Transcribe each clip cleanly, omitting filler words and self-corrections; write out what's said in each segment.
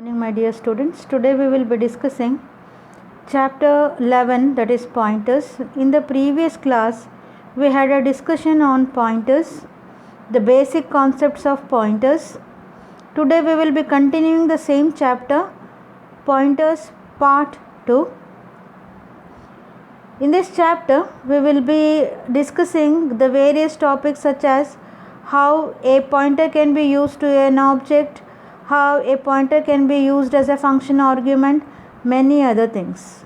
Morning, my dear students. Today we will be discussing chapter 11, that is pointers. In the previous class we had a discussion on pointers, the basic concepts of pointers. Today we will be continuing the same chapter, pointers part 2. In this chapter we will be discussing the various topics such as how a pointer can be used to an object, how a pointer can be used as a function argument, many other things.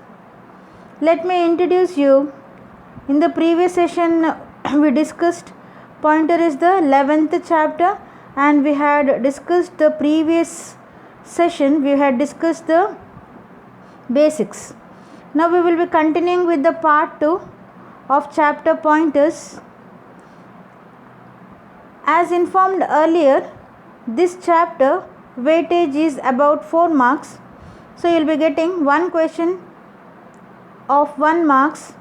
Let me introduce you. In the previous session we discussed pointer is the 11th chapter, and we had discussed the previous session we had discussed the basics. Now we will be continuing with the part 2 of chapter pointers. As informed earlier, this chapter weightage is about 4 marks. So you will be getting one question of 1 marks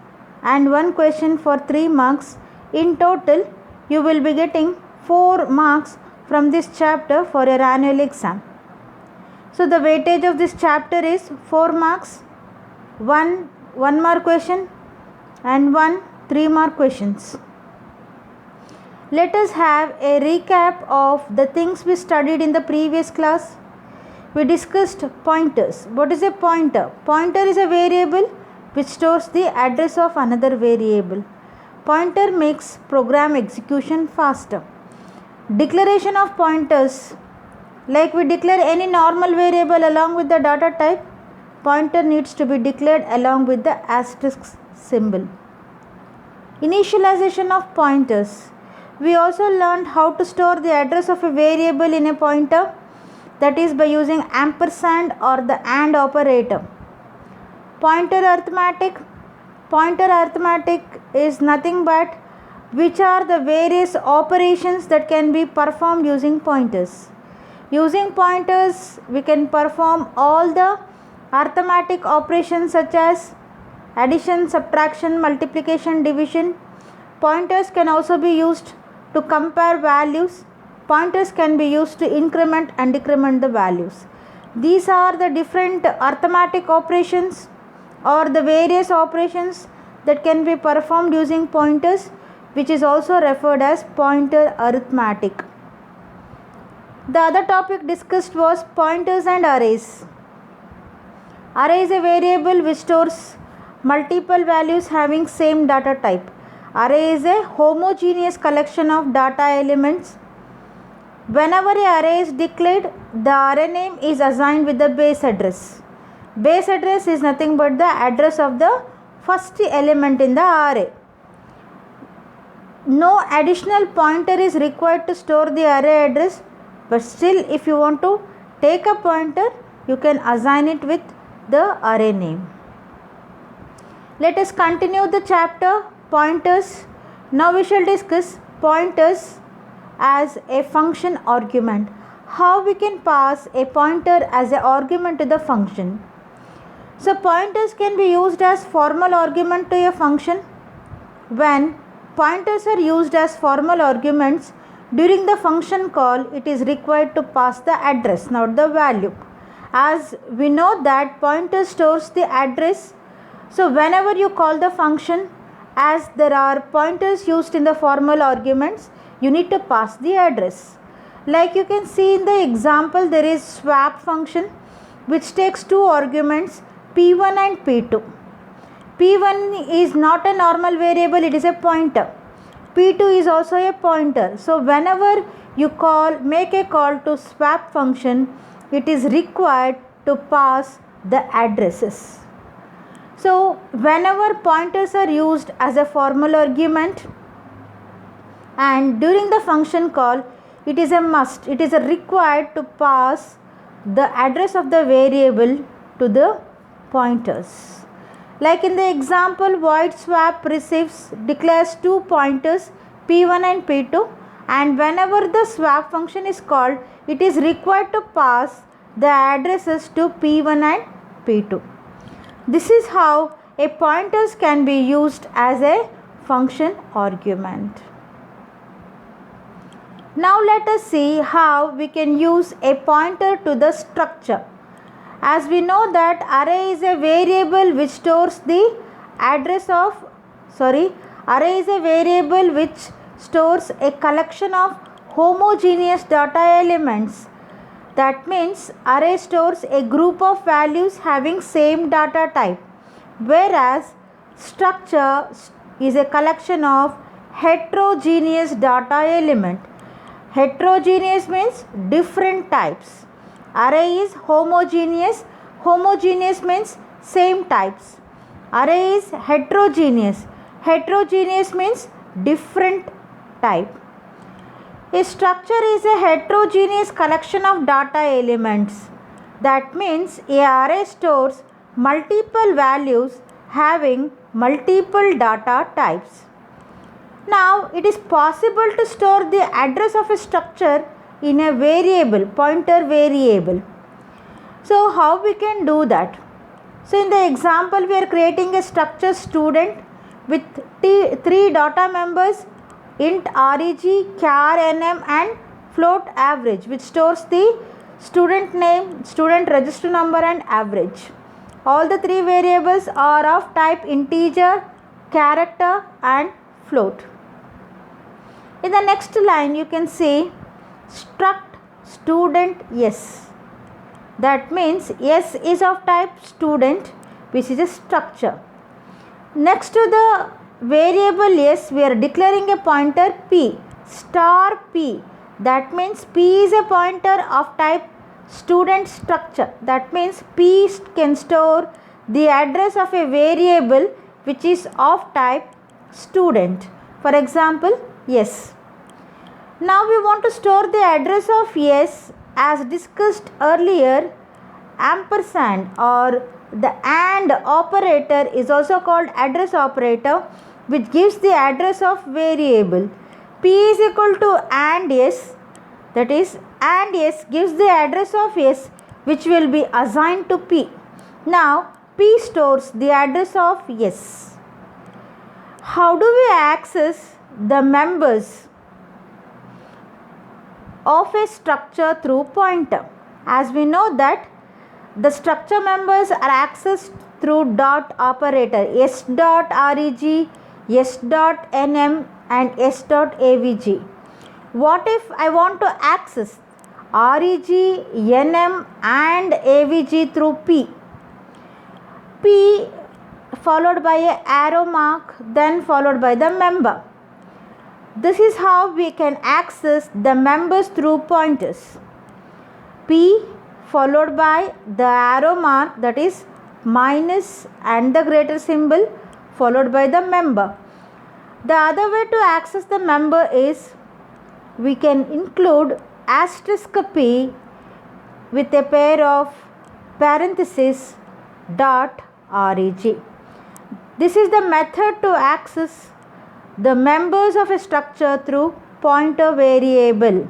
and one question for 3 marks. In total you will be getting 4 marks from this chapter for your annual exam. So the weightage of this chapter is 4 marks, 1 mark question and 1 3 mark questions. Let us have a recap of the things we studied in the previous class. We discussed pointers. What is a pointer? Pointer is a variable which stores the address of another variable. Pointer makes program execution faster. Declaration of pointers, like we declare any normal variable along with the data type, pointer needs to be declared along with the asterisk symbol. Initialization of pointers. We also learned how to store the address of a variable in a pointer, that is by using ampersand or the AND operator. Pointer arithmetic. Pointer arithmetic is nothing but which are the various operations that can be performed using pointers. Using pointers we can perform all the arithmetic operations such as addition, subtraction, multiplication, division. Pointers can also be used to compare values. Pointers can be used to increment and decrement the values. These are the different arithmetic operations or the various operations that can be performed using pointers, which is also referred as pointer arithmetic. The other topic discussed was pointers and arrays. Array is a variable which stores multiple values having same data type. Array is a homogeneous collection of data elements. Whenever an array is declared, the array name is assigned with the base address. Base address is nothing but the address of the first element in the array. No additional pointer is required to store the array address, but still if you want to take a pointer, you can assign it with the array name. Let us continue the chapter pointers. Now we shall discuss pointers as a function argument. How we can pass a pointer as an argument to the function. So pointers can be used as formal argument to a function. When pointers are used as formal arguments during the function call, it is required to pass the address, not the value. As we know that pointer stores the address, so whenever you call the function, as there are pointers used in the formal arguments, you need to pass the address. Like you can see in the example, there is swap function which takes 2 arguments, p1 and p2. p1 is not a normal variable, it is a pointer. p2 is also a pointer. So whenever you make a call to swap function, it is required to pass the addresses. So whenever pointers are used as a formal argument and during the function call, it is a must, it is a required to pass the address of the variable to the pointers. Like in the example, void swap declares 2 pointers p1 and p2, and whenever the swap function is called, it is required to pass the addresses to p1 and p2. This is how a pointers can be used as a function argument. Now let us see how we can use a pointer to the structure. As we know that array is a variable which stores the address of, array is a variable which stores a collection of homogeneous data elements. That means array stores a group of values having same data type, whereas structure is a collection of heterogeneous data element. Heterogeneous means different types. Array is homogeneous. Homogeneous means same types. Array is heterogeneous. Heterogeneous means different type. A structure is a heterogeneous collection of data elements. That means a array stores multiple values having multiple data types. Now, it is possible to store the address of a structure in a variable, pointer variable. So, how we can do that? So, in the example, we are creating a structure student with three data members, int reg, char nm and float average, which stores the student name, student register number and average. All the three variables are of type integer, character and float. In the next line you can see struct student s. That means s is of type student, which is a structure. Next to the variable s, we are declaring a pointer p, star p. That means p is a pointer of type student structure. That means p can store the address of a variable which is of type student. For example, yes. Now we want to store the address of s as discussed earlier. Ampersand or the AND operator is also called address operator, which gives the address of variable. P is equal to AND s, that is AND s gives the address of s which will be assigned to p. Now p stores the address of s. How do we access the members of a structure through pointer? As we know that the structure members are accessed through dot operator, s dot reg, s dot nm and s dot avg. What if I want to access reg, nm and avg through p? P followed by a arrow mark, then followed by the member. This is how we can access the members through pointers. P followed by the arrow mark, that is minus and the greater symbol, followed by the member. The other way to access the member is we can include asterisk p with a pair of parentheses dot reg. This is the method to access the members of a structure through pointer variable.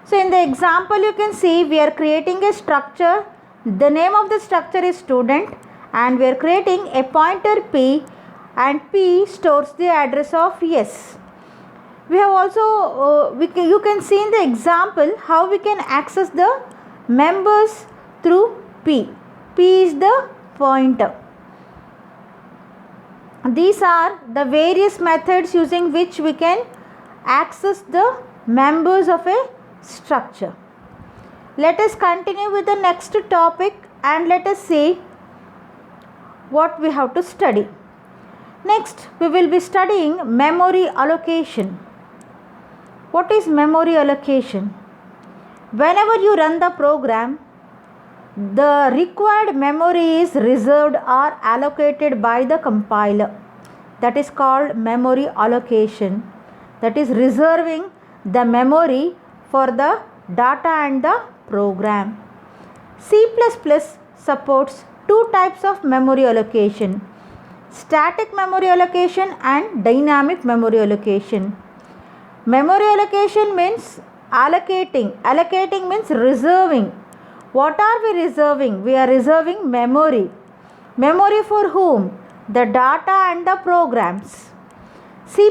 So in the example you can see we are creating a structure. The name of the structure is student and we are creating a pointer p, and p stores the address of s. We have also you can see in the example how we can access the members through p. P is the pointer. These are the various methods using which we can access the members of a structure. Let us continue with the next topic and let us see what we have to study. Next, we will be studying memory allocation. What is memory allocation? Whenever you run the program, the required memory is reserved or allocated by the compiler. That is called memory allocation. That is reserving the memory for the data and the program. C++ supports two types of memory allocation: static memory allocation and dynamic memory allocation. Memory allocation means allocating. Allocating means reserving. What are we reserving? We are reserving memory. Memory for whom? The data and the programs. C++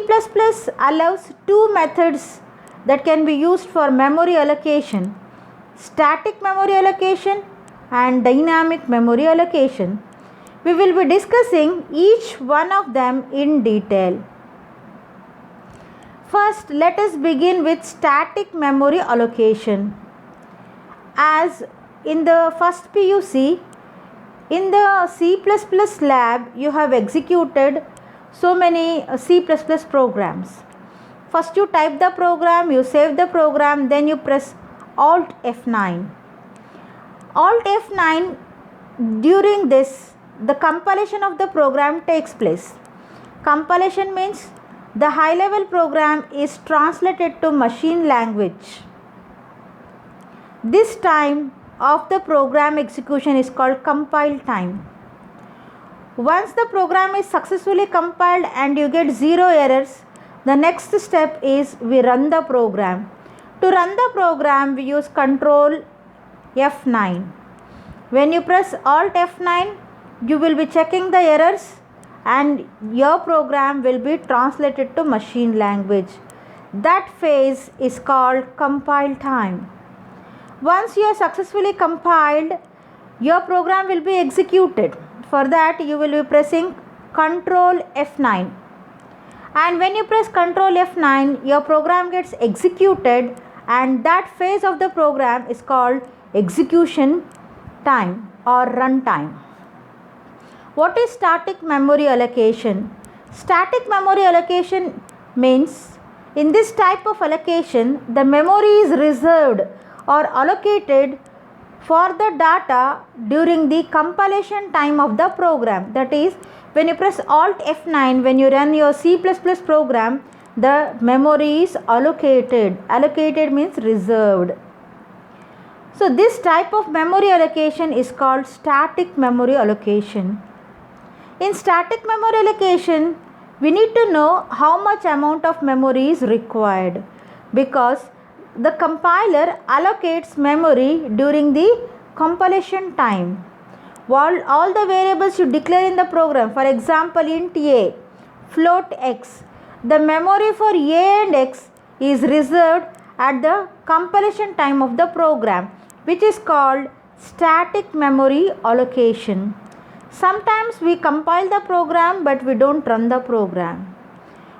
allows two methods that can be used for memory allocation: static memory allocation and dynamic memory allocation. We will be discussing each one of them in detail. First, let us begin with static memory allocation. As in the first PUC, in the C++ lab, you have executed so many C++ programs. First you type the program, you save the program, then you press Alt F9. Alt F9, during this, the compilation of the program takes place. Compilation means the high level program is translated to machine language. This time of the program execution is called compile time. Once the program is successfully compiled and you get 0 errors, the next step is we run the program. To run the program, we use Control F9. When you press Alt F9, you will be checking the errors and your program will be translated to machine language. That phase is called compile time. Once you have successfully compiled, your program will be executed. For that, you will be pressing Ctrl F9. And when you press Ctrl F9, your program gets executed, and that phase of the program is called execution time or run time. What is static memory allocation? Static memory allocation means in this type of allocation, the memory is reserved or allocated for the data during the compilation time of the program. That is, when you press Alt F9, when you run your C++ program, the memory is allocated. Allocated means reserved. So this type of memory allocation is called static memory allocation. In static memory allocation, we need to know how much amount of memory is required, because the compiler allocates memory during the compilation time. While all the variables you declare in the program, for example int a, float x, the memory for a and x is reserved at the compilation time of the program, which is called static memory allocation. Sometimes we compile the program but we don't run the program.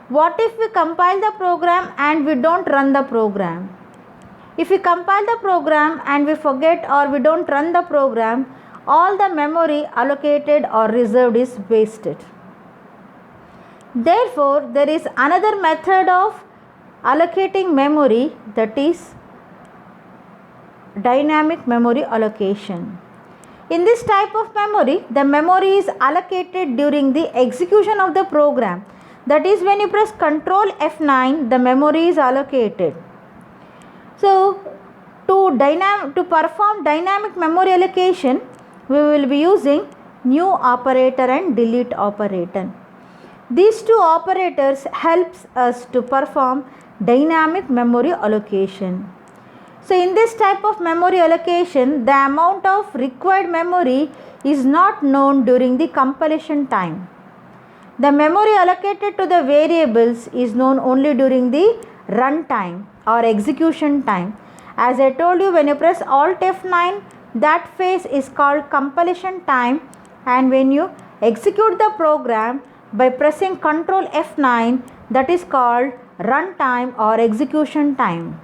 What if we compile the program and we don't run the program? If we compile the program and we forget or we don't run the program, all the memory allocated or reserved is wasted. Therefore, there is another method of allocating memory, that is dynamic memory allocation. In this type of memory, the memory is allocated during the execution of the program. That is, when you press Ctrl F9, the memory is allocated. So, to perform dynamic memory allocation, we will be using new operator and delete operator. These two operators helps us to perform dynamic memory allocation. So in this type of memory allocation, the amount of required memory is not known during the compilation time. The memory allocated to the variables is known only during the run time or execution time. As I told you, when you press Alt F9, that phase is called compilation time, and when you execute the program by pressing Ctrl F9, that is called run time or execution time.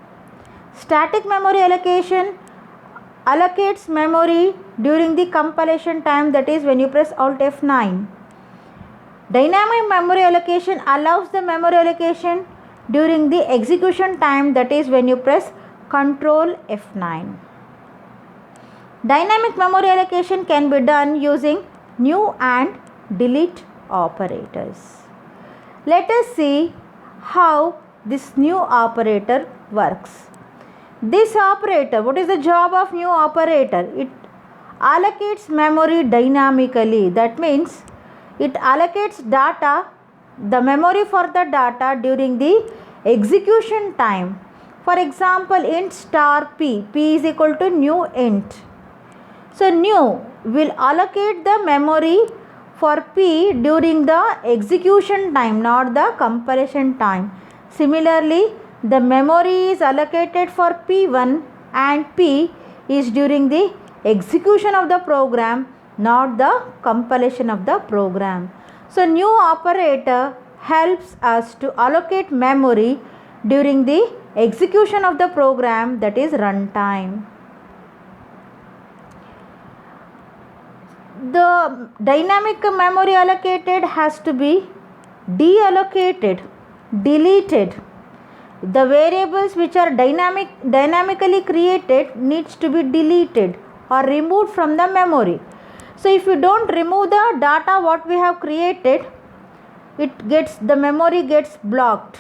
Static memory allocation allocates memory during the compilation time, that is when you press Alt F9. Dynamic memory allocation allows the memory allocation during the execution time, that is when you press Ctrl F9. Dynamic memory allocation can be done using new and delete operators. Let us see how this new operator works. This operator, what is the job of new operator? It allocates memory dynamically. That means it allocates data, the memory for the data during the execution time. For example, int star p is equal to new int. So new will allocate the memory for p during the execution time, not the compilation time. Similarly, the memory is allocated for p1 and p is during the execution of the program, not the compilation of the program. So new operator helps us to allocate memory during the execution of the program, that is runtime. The dynamic memory allocated has to be deallocated, deleted. The variables which are dynamically created needs to be deleted or removed from the memory. So if you don't remove the data what we have created, the memory gets blocked.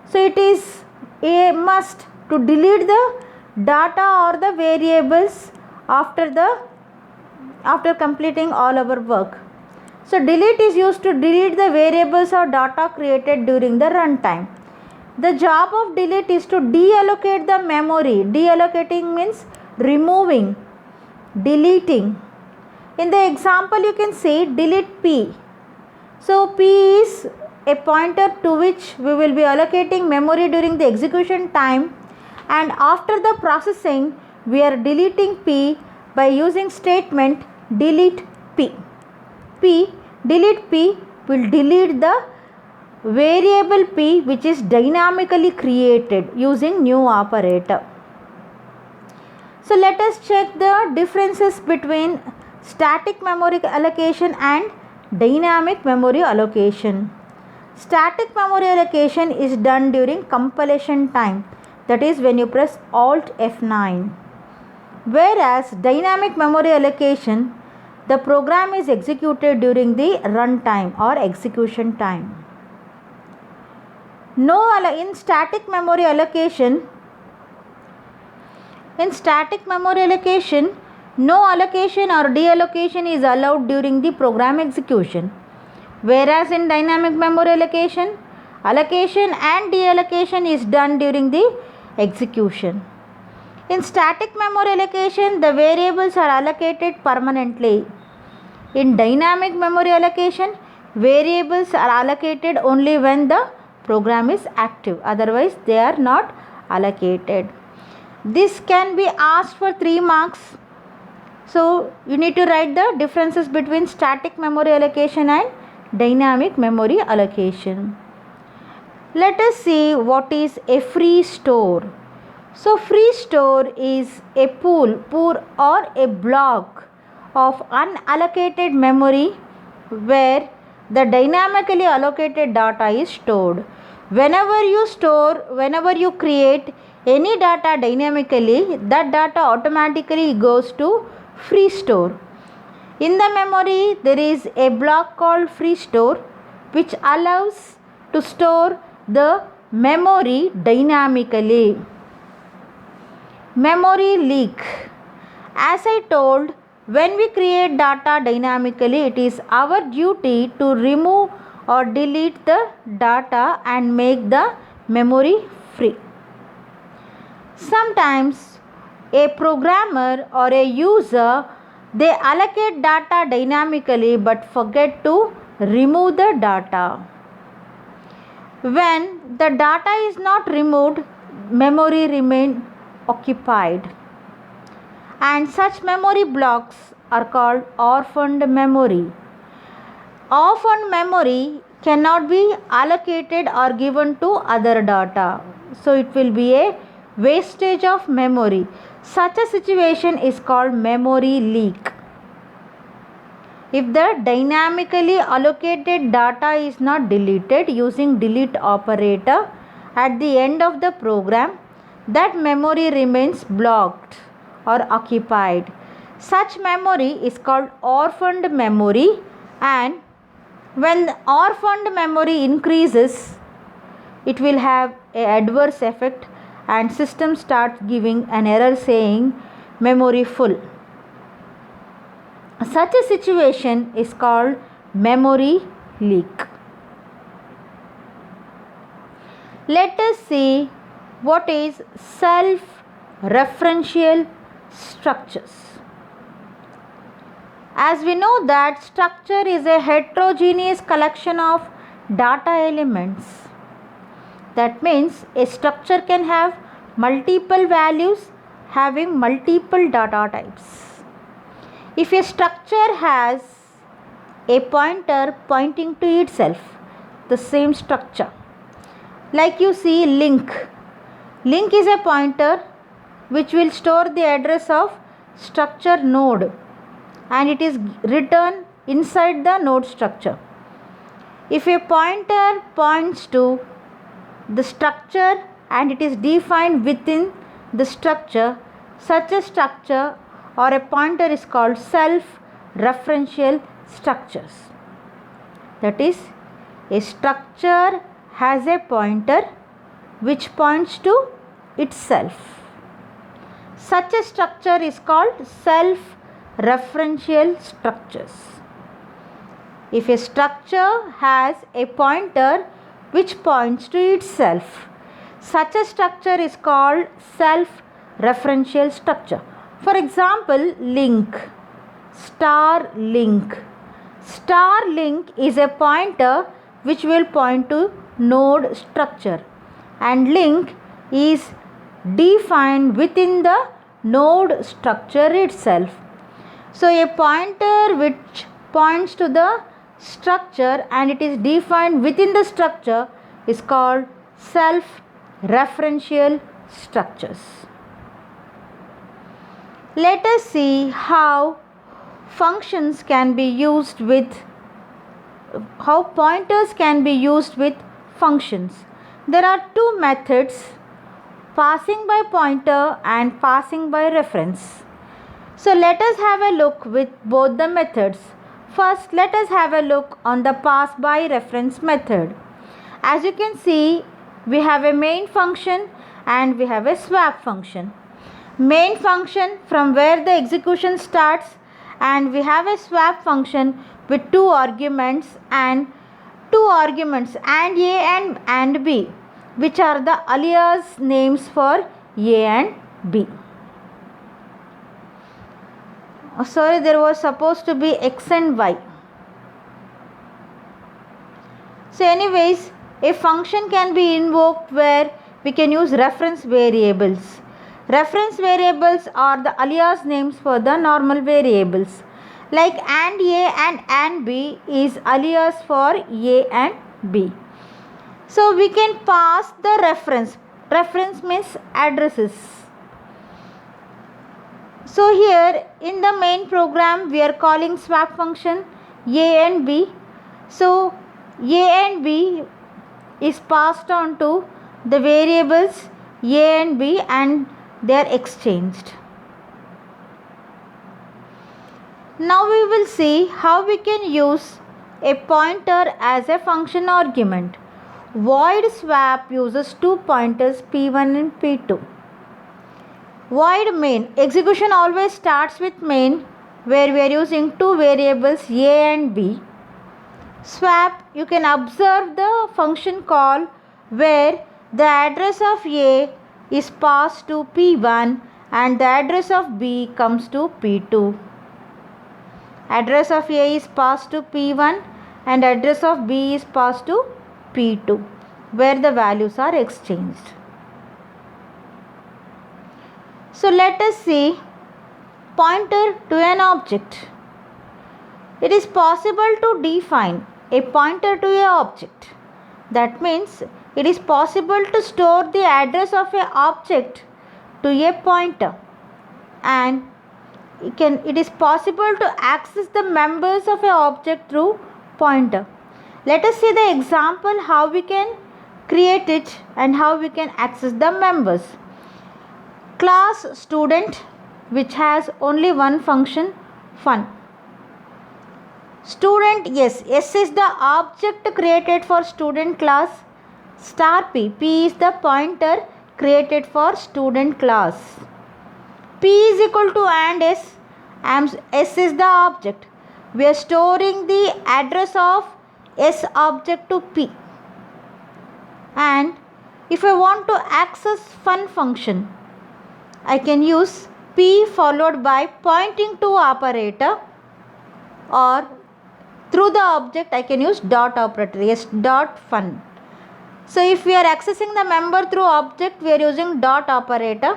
So it is a must to delete the data or the variables after completing all our work. So delete is used to delete the variables or data created during the runtime. The job of delete is to deallocate the memory. Deallocating means removing, deleting. In the example you can see delete P. So P is a pointer to which we will be allocating memory during the execution time, and after the processing we are deleting P by using statement delete P. Delete P will delete the variable P which is dynamically created using new operator. So let us check the differences between static memory allocation and dynamic memory allocation. Static memory allocation is done during compilation time, that is when you press Alt F9. Whereas dynamic memory allocation, the program is executed during the runtime or execution time. In static memory allocation, no allocation or deallocation is allowed during the program execution. Whereas in dynamic memory allocation and deallocation is done during the execution. In static memory allocation, the variables are allocated permanently. In dynamic memory allocation, variables are allocated only when the program is active, otherwise they are not allocated. This can be asked for 3 marks. So you need to write the differences between static memory allocation and dynamic memory allocation. Let us see what is a free store. So free store is a pool or a block of unallocated memory where the dynamically allocated data is stored. Whenever you create any data dynamically, that data automatically goes to free store. In the memory there is a block called free store which allows to store the memory dynamically. Memory leak. As I told, when we create data dynamically, it is our duty to remove or delete the data and make the memory free. Sometimes a programmer or a user, they allocate data dynamically but forget to remove the data. When the data is not removed, memory remains occupied, and such memory blocks are called orphaned memory. Orphaned memory cannot be allocated or given to other data, so it will be a wastage of memory. Such a situation is called memory leak. If the dynamically allocated data is not deleted using delete operator at the end of the program, that memory remains blocked or occupied. Such memory is called orphaned memory, and when orphaned memory increases, it will have an adverse effect and system starts giving an error saying memory full. Such a situation is called memory leak. Let us see what is self-referential structures. As we know that structure is a heterogeneous collection of data elements. That means a structure can have multiple values having multiple data types. If a structure has a pointer pointing to itself, the same structure, like you see link. Link is a pointer which will store the address of structure node, and it is written inside the node structure. If a pointer points to the structure and it is defined within the structure, such a structure or a pointer is called self-referential structures. That is, a structure has a pointer which points to itself. Such a structure is called self-referential structures. If a structure has a pointer which points to itself, such a structure is called self-referential structure. For example, link, star link. Star link is a pointer which will point to node structure, and link is defined within the node structure itself. So a pointer which points to the structure and it is defined within the structure is called self-referential structures. Let us see how functions can be used with, how pointers can be used with functions. There are two methods, passing by pointer and passing by reference. So let us have a look with both the methods. First, let us have a look on the pass by reference method. As you can see, we have a main function and we have a swap function. Main function from where the execution starts, and we have a swap function with two arguments and A and B, which are the alias names for A and B. Sorry, there was supposed to be X and Y. So anyways, a function can be invoked where we can use reference variables. Reference variables are the alias names for the normal variables. Like AND A and AND B is alias for A and B. So we can pass the reference. Reference means addresses. So here in the main program we are calling swap function A and B. So A and B is passed on to the variables A and B and they are exchanged. Now we will see how we can use a pointer as a function argument. Void swap uses two pointers P1 and P2. Void main, execution always starts with main where we are using two variables A and B. Swap, you can observe the function call where the address of A is passed to P1 and the address of B comes to P2. Address of A is passed to P1 and address of B is passed to P2, where the values are exchanged. So let us see pointer to an object. It is possible to define a pointer to an object. That means it is possible to store the address of an object to a pointer, and it is possible to access the members of an object through pointer. Let us see the example how we can create it and how we can access the members. Class student, which has only one function, fun. Student, yes, S is the object created for student class. Star P, P is the pointer created for student class. P is equal to and S, and S is the object. We are storing the address of S object to P. And if I want to access fun function, I can use P followed by pointing to operator, or through the object I can use dot operator, yes, dot fun. So if we are accessing the member through object, we are using dot operator.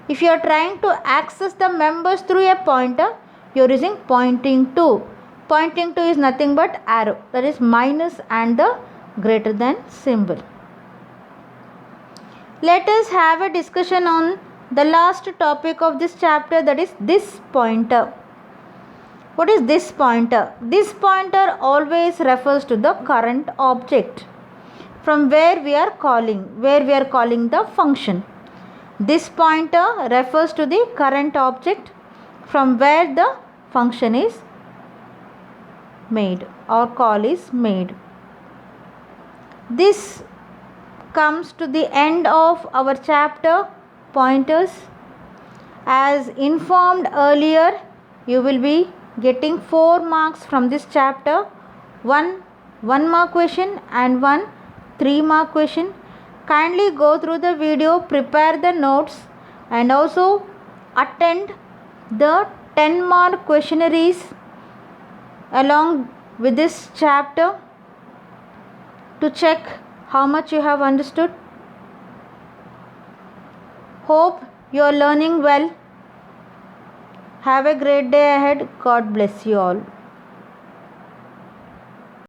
If you are trying to access the members through a pointer, you are using pointing to. Pointing to is nothing but arrow, that is minus and the greater than symbol. Let us have a discussion on the last topic of this chapter, that is this pointer. What is this pointer? This pointer always refers to the current object from where we are calling the function. This pointer refers to the current object from where the function is made or call is made. This comes to the end of our chapter pointers. As informed earlier, you will be getting 4 marks from this chapter, one 1-mark question and one 3-mark question. Kindly go through the video, prepare the notes and also attend the 10-mark questionnaires along with this chapter to check how much you have understood. Hope you are learning well. Have a great day ahead. God bless you all.